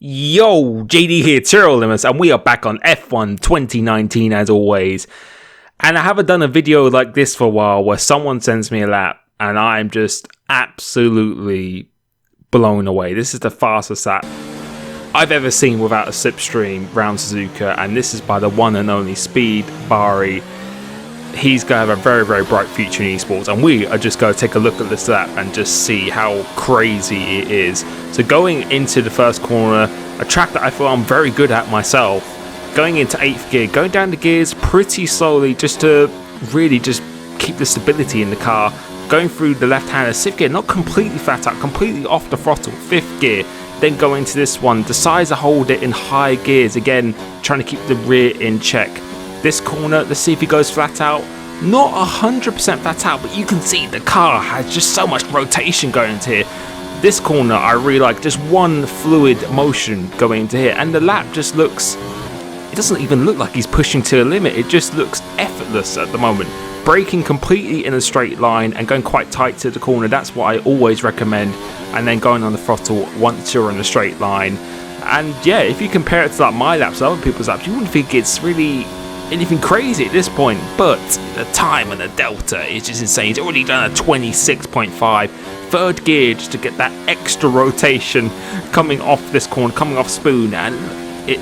Yo, JD here, Tyrrell Limitless, and we are back on F1 2019 as always. And I haven't done a video like this for a while where someone sends me a lap and I'm just absolutely blown away. This is the fastest lap I've ever seen without a slipstream round Suzuka, and this is by the one and only Speed Bari. He's going to have a very, very bright future in esports, and we are just going to take a look at this lap and just see how crazy it is. So going into the first corner, a track that I feel I'm very good at myself, going into 8th gear, going down the gears pretty slowly just to really just keep the stability in the car, going through the left-hander 6th gear, not completely flat out, completely off the throttle, 5th gear, then go into this one, decides to hold it in high gears, again trying to keep the rear in check. This corner, let's see if he goes flat out. Not 100% flat out, but you can see the car has just so much rotation going into here. This corner I really like, just one fluid motion going into here, and the lap just looks, it doesn't even look like he's pushing to the limit, it just looks effortless at the moment. Braking completely in a straight line and going quite tight to the corner, that's what I always recommend, and then going on the throttle once you're in a straight line. And yeah, if you compare it to like my laps, other people's laps, you wouldn't think it's really anything crazy at this point, but the time and the delta is just insane. He's already done a 26.5, third gear just to get that extra rotation coming off this corner, coming off spoon, and it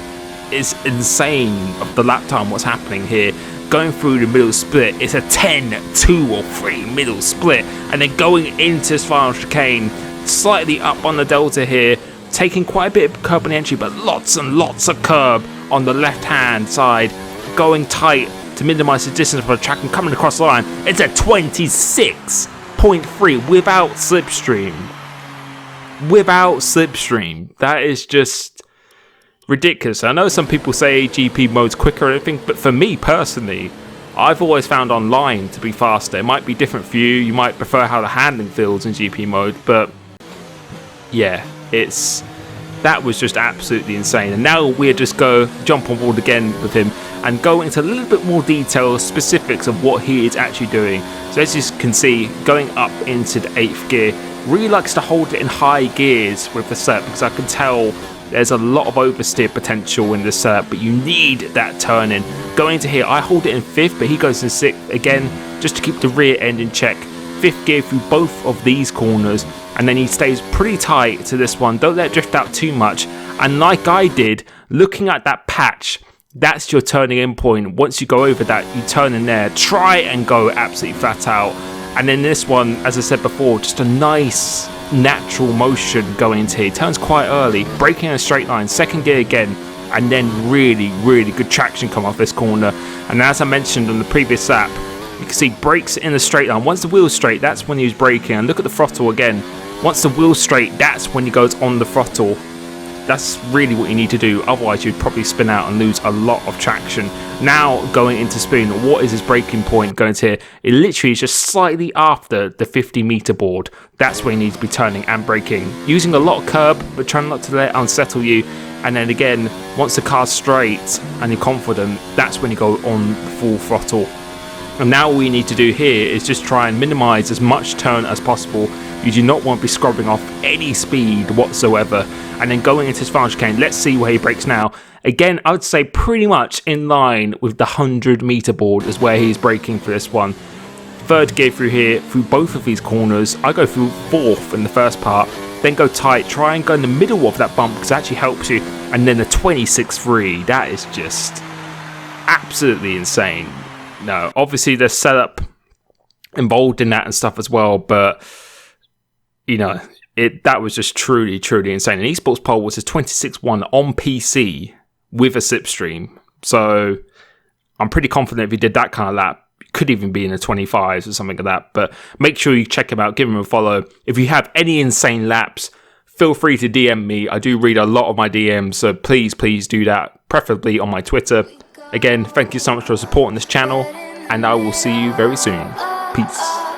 is insane of the lap time what's happening here. Going through the middle split, it's a 10, 2 or 3 middle split, and then going into this final chicane, slightly up on the delta here, taking quite a bit of curb on the entry, but lots and lots of curb on the left hand side, going tight to minimize the distance for the track and coming across the line. It's a 26.3 without slipstream. Without slipstream. That is just ridiculous. I know some people say GP mode's quicker or anything, but for me personally, I've always found online to be faster. It might be different for you. You might prefer how the handling feels in GP mode, but yeah, that was just absolutely insane. And now we'll just jump on board again with him and go into a little bit more detail, specifics of what he is actually doing. So as you can see, going up into the 8th gear, really likes to hold it in high gears with the setup, because I can tell there's a lot of oversteer potential in the setup, but you need that turn in. Going to here, I hold it in 5th, but he goes in 6th again, just to keep the rear end in check. 5th gear through both of these corners, and then he stays pretty tight to this one. Don't let it drift out too much, and like I did, looking at that patch, that's your turning in point. Once you go over that, you turn in there, try and go absolutely flat out. And then this one, as I said before, just a nice natural motion going into here. He turns quite early, braking in a straight line, 2nd gear again, and then really, really good traction come off this corner. And as I mentioned on the previous lap, you can see brakes in a straight line. Once the wheel's straight, that's when he was braking. And look at the throttle again. Once the wheel's straight, that's when he goes on the throttle. That's really what you need to do, otherwise you'd probably spin out and lose a lot of traction. Now going into spoon, what is his braking point going to here? It literally is just slightly after the 50-meter board. That's where you need to be turning and braking. Using a lot of curb, but trying not to let it unsettle you. And then again, once the car's straight and you're confident, that's when you go on full throttle. And now all you need to do here is just try and minimize as much turn as possible. You do not want to be scrubbing off any speed whatsoever. And then going into his final chicane, let's see where he brakes now. Again, I would say pretty much in line with the 100-meter board is where he's braking for this one. 3rd gear through here, through both of these corners. I go through 4th in the first part, then go tight, try and go in the middle of that bump because it actually helps you. And then the 26.3, that is just absolutely insane. No, obviously there's setup involved in that and stuff as well, but you know, that was just truly, truly insane. An esports pole was a 26.1 on PC with a slipstream, so I'm pretty confident if he did that kind of lap, it could even be in the 25s or something like that. But make sure you check him out, give him a follow. If you have any insane laps, feel free to DM me. I do read a lot of my DMs, so please do that, preferably on my Twitter. Again, thank you so much for supporting this channel, and I will see you very soon. Peace.